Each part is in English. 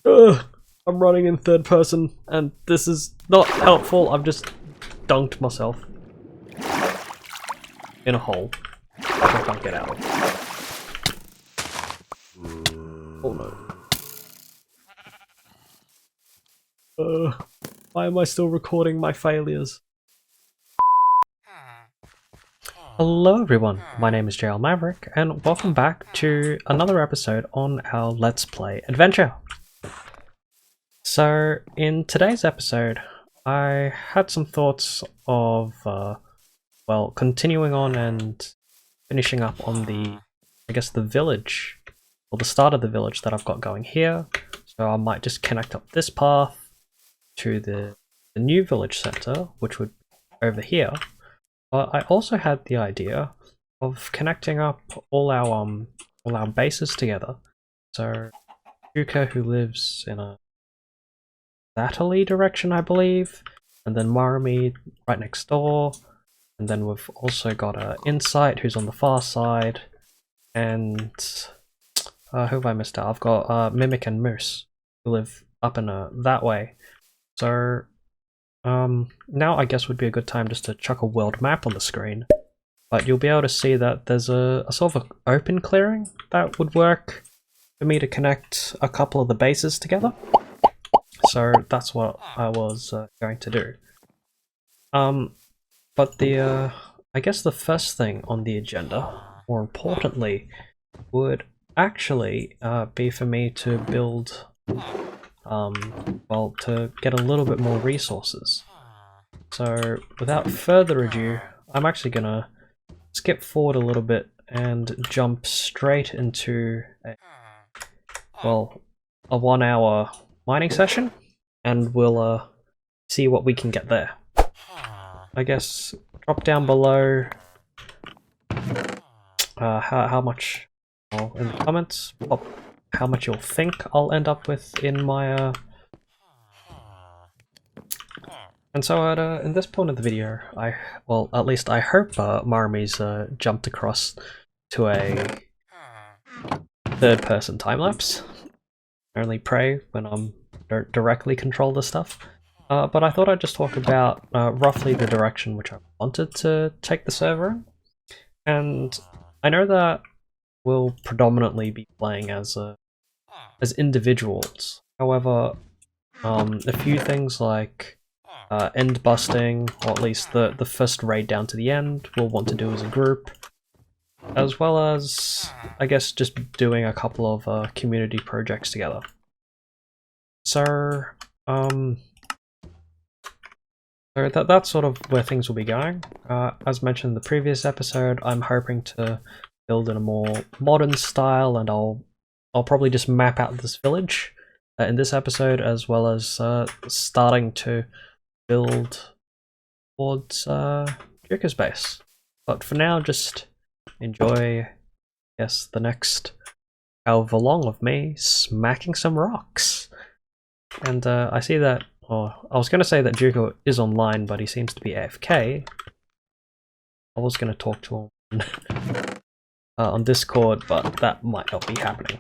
Ugh, I'm running in third person, and this is not helpful. I've just dunked myself in a hole I can't get out of. Oh no. Why am I still recording my failures? Hello everyone, my name is jlMaverick, and welcome back to another episode on our Let's Play adventure. So, in today's episode, I had some thoughts of, well, continuing on and finishing up on the village, or the start of the village that I've got going here. So I might just connect up this path to the new village center, which would be over here. But I also had the idea of connecting up all our bases together. So Joukrz, who lives in a laterally direction, I believe, and then Marumichanee right next door, and then we've also got Insight, who's on the far side, and who have I missed out? I've got Mimic and Moose, who live up in that way. So now I guess would be a good time just to chuck a world map on the screen, but you'll be able to see that there's a sort of open clearing that would work for me to connect a couple of the bases together. So that's what I was going to do. But I guess the first thing on the agenda, more importantly, would actually be for me to build well, to get a little bit more resources. So without further ado, I'm actually gonna skip forward a little bit and jump straight into a 1 hour mining session, and we'll see what we can get there. I guess drop down below how much, well, in the comments, how much you'll think I'll end up with in my and so in this point of the video, at least I hope Marumi's jumped across to a third-person time-lapse. Only pray when I don't directly control the stuff. But I thought I'd just talk about roughly the direction which I wanted to take the server in. And I know that we'll predominantly be playing as individuals. However, a few things like end busting, or at least the first raid down to the end, we'll want to do as a group, as well as, I guess, just doing a couple of community projects together. So, that's sort of where things will be going. As mentioned in the previous episode, I'm hoping to build in a more modern style, and I'll probably just map out this village in this episode, as well as starting to build towards Joukrz base. But for now, just enjoy, yes, the next however long of me smacking some rocks. And I see that, I was going to say that Joukrz is online, but he seems to be AFK. I was going to talk to him on Discord, but that might not be happening.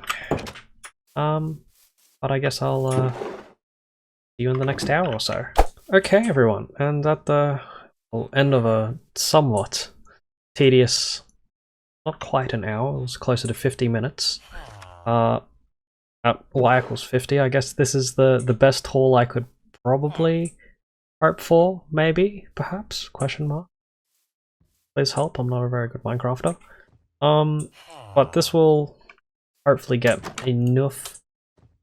But I guess I'll see you in the next hour or so. Okay, everyone, and at the end of a somewhat tedious, not quite an hour, it was closer to 50 minutes. At y equals 50, I guess this is the best haul I could probably hope for, maybe, perhaps, question mark. Please help, I'm not a very good Minecrafter. But this will hopefully get enough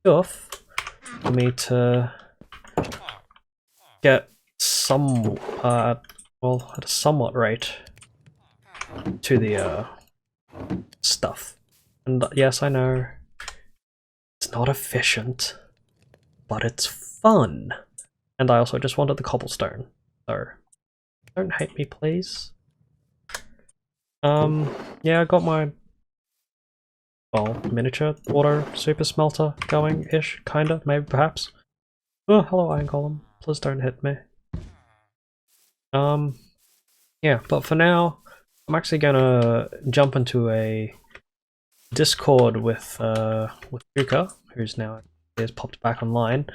stuff for me to get some, well, at a somewhat rate to the stuff. And yes, I know it's not efficient, but it's fun. And I also just wanted the cobblestone, so don't hate me, please. Yeah, I got my, well, miniature auto super smelter going-ish, kinda, maybe, perhaps. Oh, hello, Iron Golem. Please don't hit me. Yeah, but for now, I'm actually gonna jump into a Discord with Joukrz, who's now It's popped back online,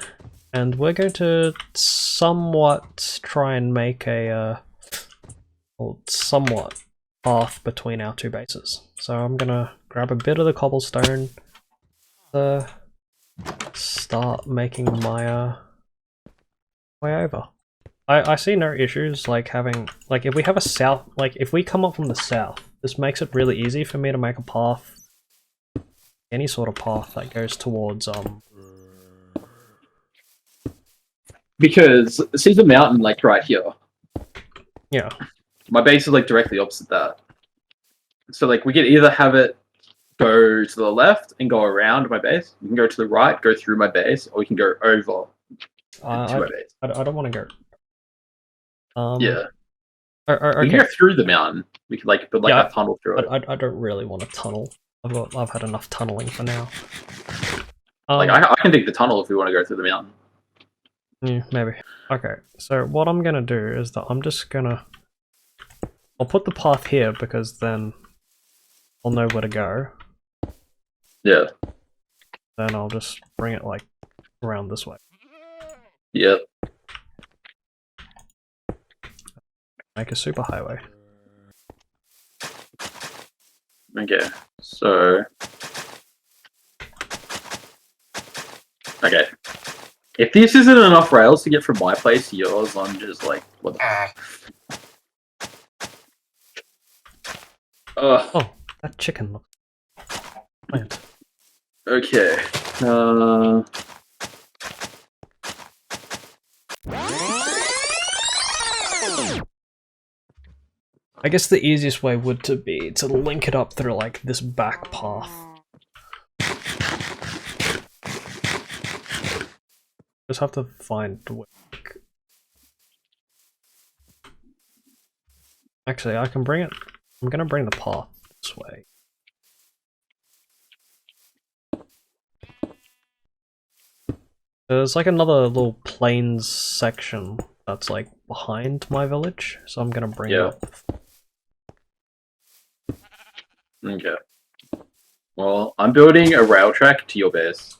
and we're going to somewhat try and make a somewhat path between our two bases. So I'm gonna grab a bit of the cobblestone to start making my way over. I see no issues like having, like, if we have a south, like if we come up from the south, this makes it really easy for me to make a path, any sort of path that goes towards Because see the mountain like right here. yeah. My base is like directly opposite that. So like we could either have it go to the left and go around my base. We can go to the right, go through my base, or we can go over to my base. I don't want to go. Yeah. Okay. We can go through the mountain. We could like build like a tunnel through it. I don't really want a tunnel. I've had enough tunneling for now. Like I can dig the tunnel if we want to go through the mountain. Yeah, maybe. Okay, so what I'm gonna do is that I'll put the path here because then I'll know where to go. Yeah. Then I'll just bring it like around this way. Yep. Make a super highway. Okay, so... Okay. If this isn't enough rails to get from my place to yours, I'm just like, what the... Oh, that chicken looks plant. Okay. I guess the easiest way would to be to link it up through like this back path. Just have to find the way. Actually, I can bring it. I'm gonna bring the path this way. There's like another little plains section that's like behind my village, so I'm gonna bring it up. Okay. Well, I'm building a rail track to your base.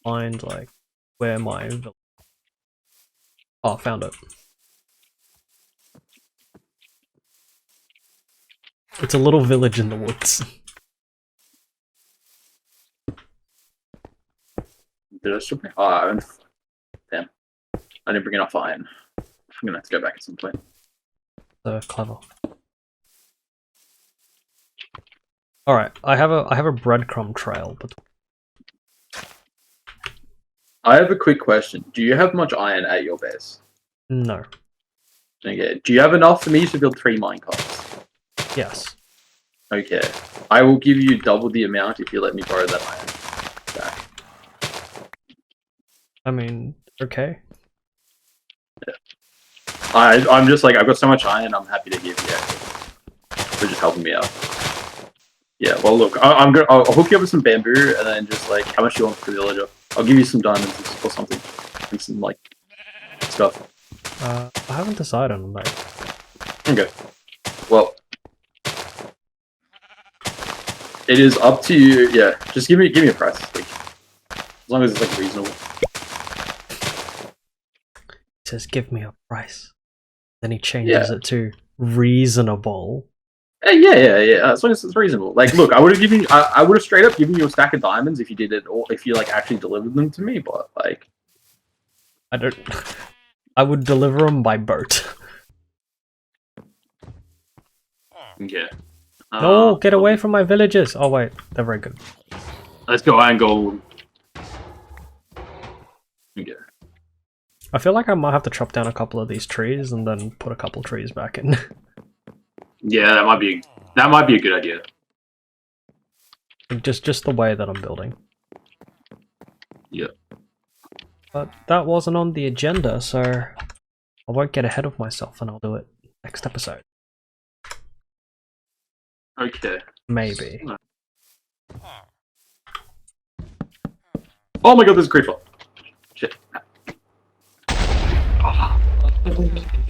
Find like where my village. Oh, found it. It's a little village in the woods. Did I still bring? Oh, damn. I didn't bring enough iron. I'm gonna have to go back at some point. Clever. All right, I have a breadcrumb trail, but I have a quick question. Do you have much iron at your base? no. Okay. Do you have enough for me to build 3 minecarts? Yes. Okay. I will give you double the amount if you let me borrow that iron back. I mean, okay. Yeah. I'm just like, I've got so much iron, I'm happy to give you for just helping me out. Yeah, well look, I'll hook you up with some bamboo and then just like, how much do you want for the villager? I'll give you some diamonds or something. And some like, stuff. I haven't decided on that. Okay. Well, it is up to you. Yeah, just give me a price, like, as long as it's like reasonable. He says, "Give me a price." Then he changes it to reasonable. Yeah. As long as it's reasonable. Like, look, I would have given you, I would have straight up given you a stack of diamonds if you did it, or if you like actually delivered them to me. But like, I don't. I would deliver them by boat. Okay. No, get away from my villages! Oh wait, they're very good. Let's go iron gold. Okay. I feel like I might have to chop down a couple of these trees and then put a couple trees back in. Yeah, that might be a good idea. just the way that I'm building. Yeah. But that wasn't on the agenda, so I won't get ahead of myself and I'll do it next episode. Okay. Maybe. Oh my god, there's a creeper. Shit.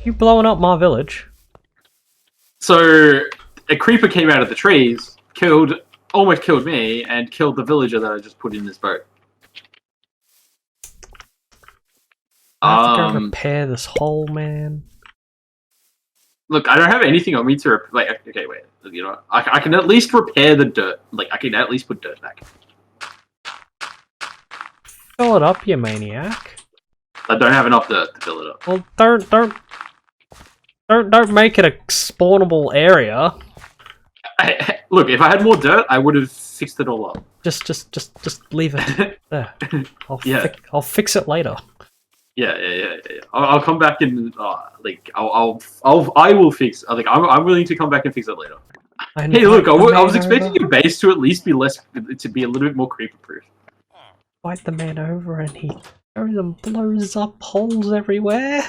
You blowing up my village? So, a creeper came out of the trees, killed almost killed me and killed the villager that I just put in this boat. I have to go repair this hole, man. Look, I don't have anything on me to like. Okay, wait. You know, I can at least repair the dirt. Like, I can at least put dirt back. Fill it up, you maniac. I don't have enough dirt to fill it up. Well, don't make it a spawnable area. Look, if I had more dirt, I would have fixed it all up. Just leave it there. I'll fix it later. Yeah. I'll come back and like I will fix. Like I'm willing to come back and fix it later. Hey, look, I was expecting your base to at least be to be a little bit more creeper proof. Fight the man over and he goes and blows up holes everywhere.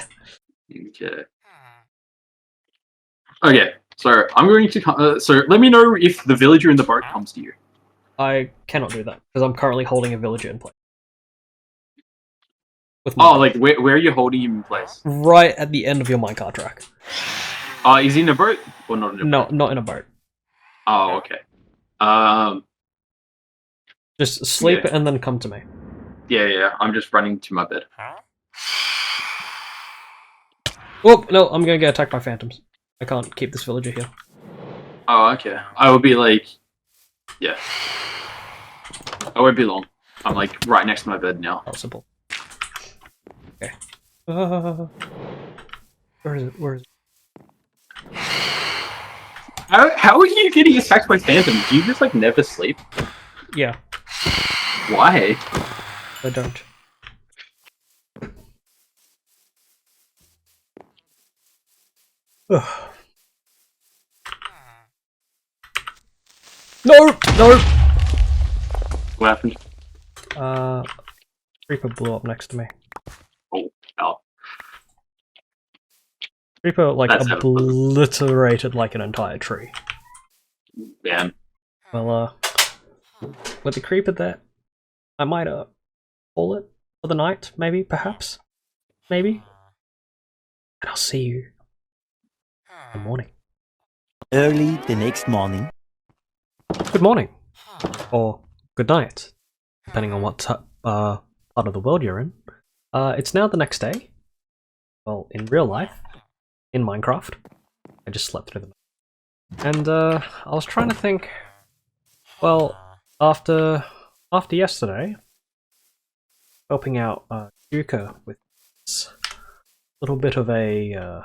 Okay, so I'm going to. So let me know if the villager in the boat comes to you. I cannot do that because I'm currently holding a villager in place. Like where are you holding him in place? Right at the end of your minecart track. Is he in a boat or not in a boat? No, not in a boat. Oh, okay. Just sleep and then come to me. Yeah. I'm just running to my bed. Oh no, I'm gonna get attacked by phantoms. I can't keep this villager here. Oh, okay. I will be like, yeah. I won't be long. I'm like right next to my bed now. Possible. Okay. Where is it? How are you getting attacked by phantoms? Do you just like never sleep? Yeah. Why? I don't. No! What happened? Creeper blew up next to me. Oh. Creeper like obliterated like an entire tree. Man. Well, with the creeper there, I might call it for the night, maybe, perhaps, maybe. And I'll see you in the morning. Early the next morning. Good morning, or good night, depending on what part of the world you're in. It's now the next day. Well, in real life, in Minecraft. I just slept through the night. And I was trying to think. Well, after yesterday, helping out Joukrz with this little bit of a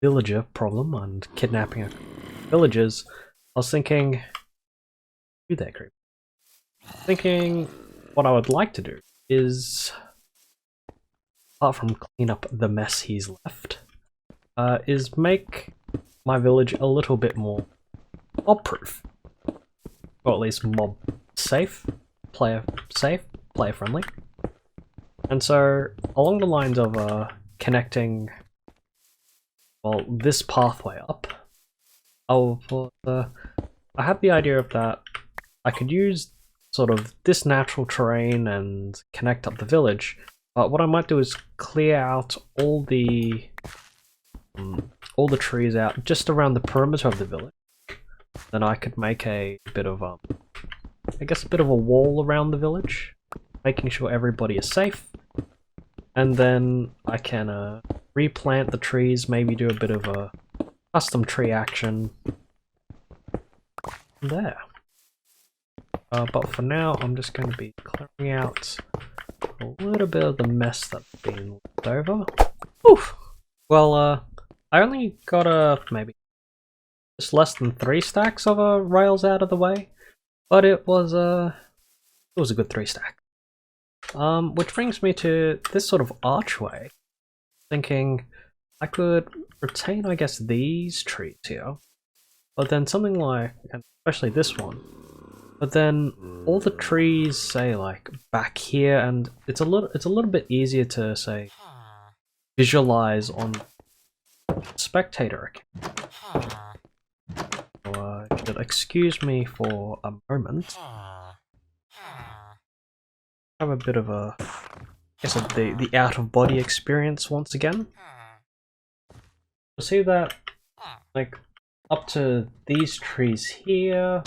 villager problem and kidnapping villagers, I was thinking, you there, creep. Thinking what I would like to do is, apart from clean up the mess he's left, is make my village a little bit more mob-proof. Or at least mob safe, player friendly. And so, along the lines of connecting, well, this pathway up, I had the idea of that I could use sort of this natural terrain and connect up the village. But what I might do is clear out all the trees out just around the perimeter of the village. Then I could make a bit of I guess a bit of a wall around the village, making sure everybody is safe. And then I can replant the trees, maybe do a bit of a custom tree action there. But for now, I'm just going to be clearing out a little bit of the mess that's been left over. Oof. Well, I only got maybe just less than 3 stacks of rails out of the way, but it was a good 3 stack. Which brings me to this sort of archway. Thinking I could retain, I guess, these trees here, but then something like, and especially this one, but then all the trees, say, like back here, and it's a little bit easier to say visualize on spectator account. So, if you'll excuse me for a moment. Have a bit of a, I guess, the out of body experience once again. You'll see that, like, up to these trees here,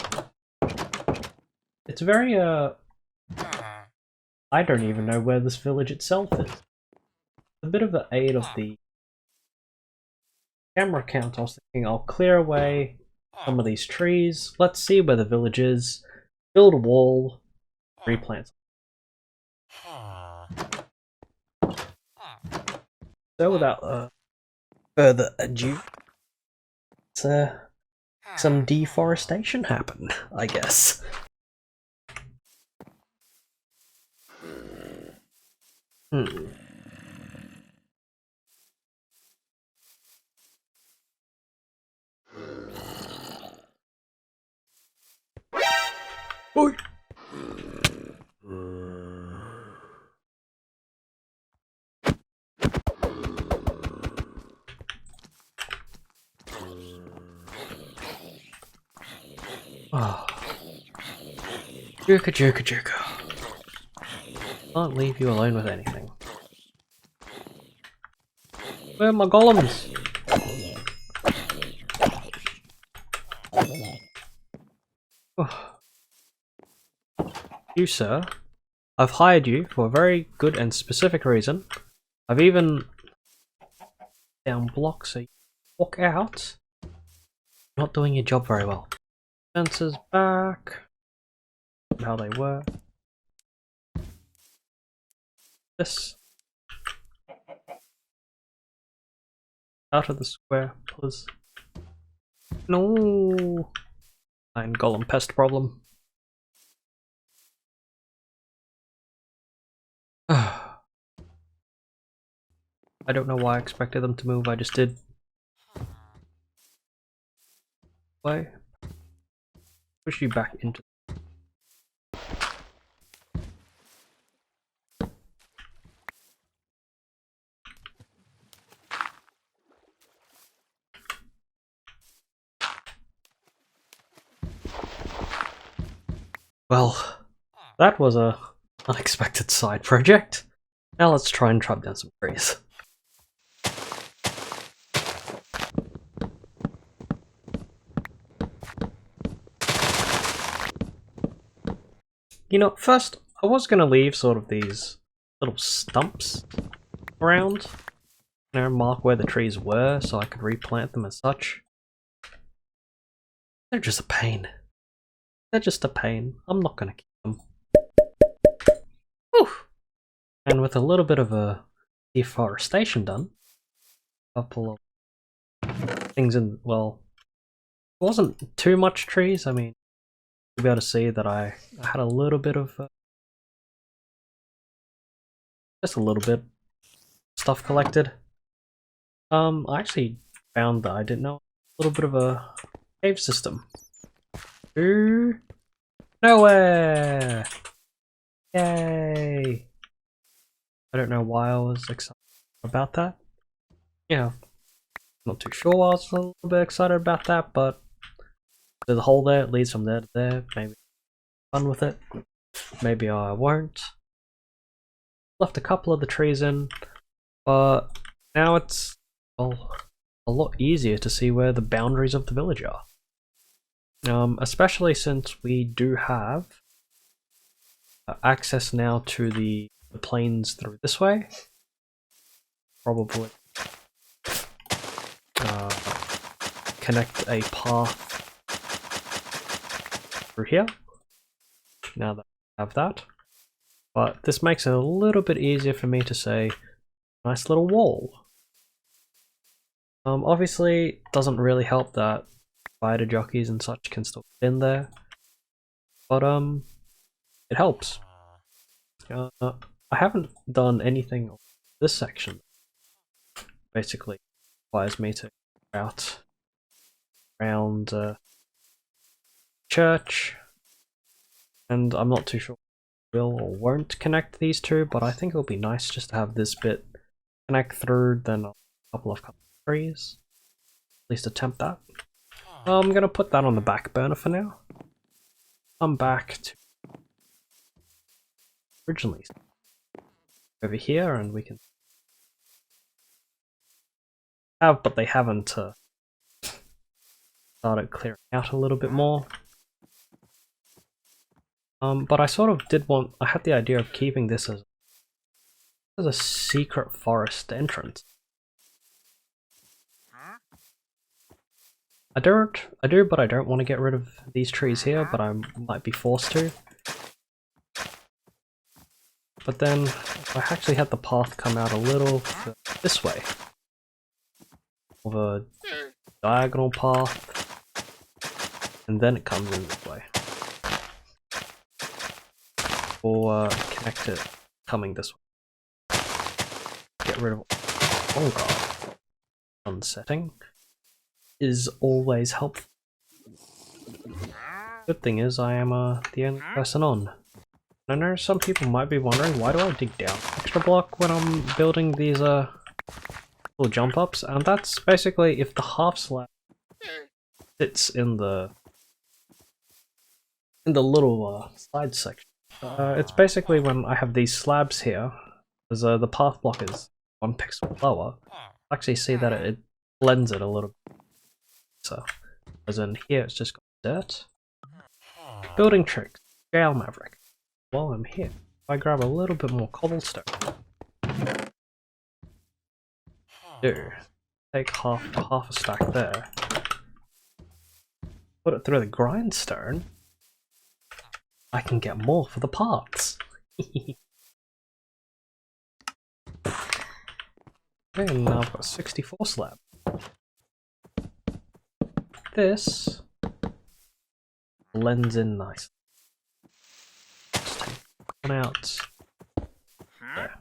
it's very I don't even know where this village itself is. A bit of the aid of the camera count, I was thinking I'll clear away some of these trees. Let's see where the village is. Build a wall, replant. So without further ado, let's some deforestation happen, I guess. Oi. Oh. Joukrz. Can't leave you alone with anything. Where are my golems? Oh. You, sir, I've hired you for a very good and specific reason. I've even down blocks so you walk out. Not doing your job very well. Sensors back. How they work. This. Out of the square, please. No. Fine, golem pest problem. I don't know why I expected them to move, I just did. Why? Push you back into. Well, that was a unexpected side project. Now let's try and chop down some trees. You know, first I was gonna leave sort of these little stumps around, you know, mark where the trees were so I could replant them as such. They're just a pain. They're just a pain. I'm not gonna keep them. Whew. And with a little bit of a deforestation done, a couple of things in, well, it wasn't too much trees. I mean, you'll be able to see that I had a little bit of, just a little bit stuff collected. I actually found that I didn't know a little bit of a cave system. Ooh, nowhere! Yay! I don't know why I was excited about that. Yeah, not too sure why I was a little bit excited about that, but there's a hole there, it leads from there to there. Maybe fun with it. Maybe I won't. Left a couple of the trees in, but now it's, well, a lot easier to see where the boundaries of the village are. Especially since we do have access now to the plains through this way. Probably connect a path through here, now that I have that. But this makes it a little bit easier for me to say, nice little wall. Obviously, it doesn't really help that spider jockeys and such can still get in there, but it helps. I haven't done anything on this section. Basically, requires me to go out around church, and I'm not too sure will or won't connect these two, but I think it'll be nice just to have this bit connect through, then a couple of trees. At least attempt that. I'm gonna put that on the back burner for now. Come back to originally over here, and we can have, but they haven't started clearing out a little bit more. But I sort of did want. I had the idea of keeping this as a secret forest entrance. I do, but I don't want to get rid of these trees here, but I might be forced to. But then, if I actually had the path come out a little this way, of a diagonal path, and then it comes in this way, or connect it coming this way. Get rid of longer sunsetting is always helpful. Good thing is I am the only person on. I know some people might be wondering, why do I dig down an extra block when I'm building these little jump ups? And that's basically if the half slab sits in the little side section. It's basically when I have these slabs here, as the path block is 1 pixel lower, I actually see that it blends it a little bit. So, as in here it's just got dirt. Building tricks, jlMaverick. While I'm here, if I grab a little bit more cobblestone, take half a stack there, put it through the grindstone, I can get more for the parts. Okay, and now I've got 64 slab. This blends in nice. Just take one out. There.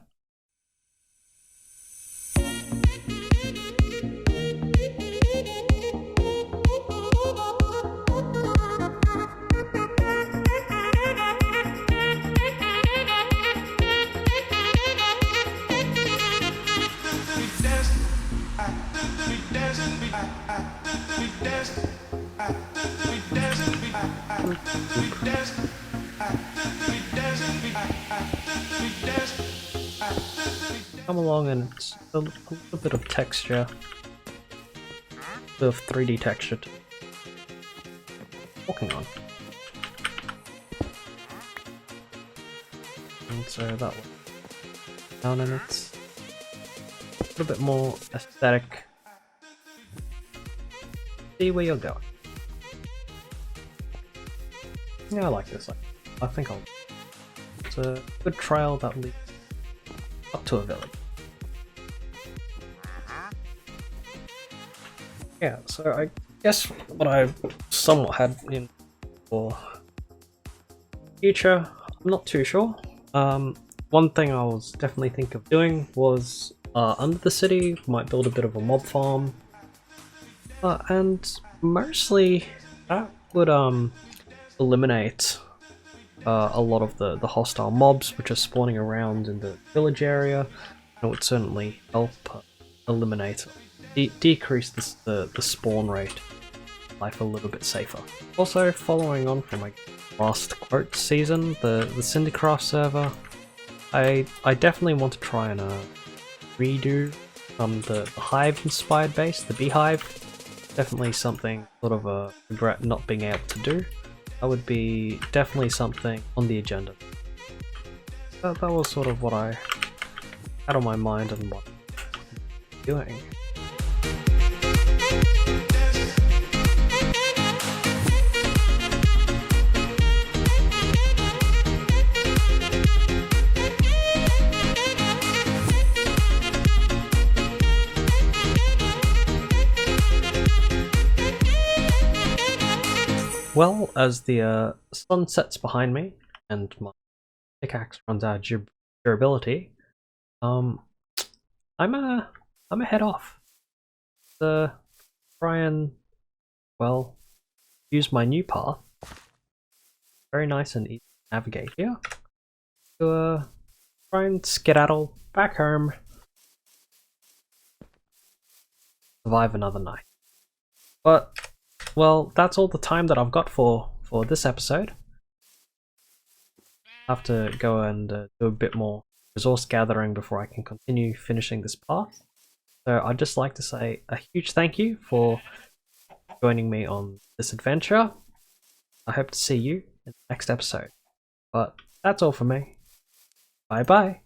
Come along and it's a little bit of texture, a bit of 3D texture to walking on. And so that one down, and it's a little bit more aesthetic. See where you're going. Yeah, I like this. I think I'll. It's a good trail that leads up to a village. Yeah, so I guess what I somewhat had in for future, I'm not too sure. One thing I was definitely thinking of doing was under the city, might build a bit of a mob farm, and mostly that would eliminate a lot of the hostile mobs which are spawning around in the village area, and it would certainly help eliminate, decrease the spawn rate, life a little bit safer. Also, following on from my last quote season, the Cindycraft server, I definitely want to try and redo the hive inspired base, the beehive. Definitely something sort of a regret not being able to do. That would be definitely something on the agenda. That was sort of what I had on my mind and what I'm doing. Well, as the sun sets behind me and my pickaxe runs out of durability, I'm a head off to try and, well, use my new path. Very nice and easy to navigate here. To try and skedaddle back home, survive another night. But well, that's all the time that I've got for this episode. I have to go and do a bit more resource gathering before I can continue finishing this path. So I'd just like to say a huge thank you for joining me on this adventure. I hope to see you in the next episode. But that's all for me. Bye bye.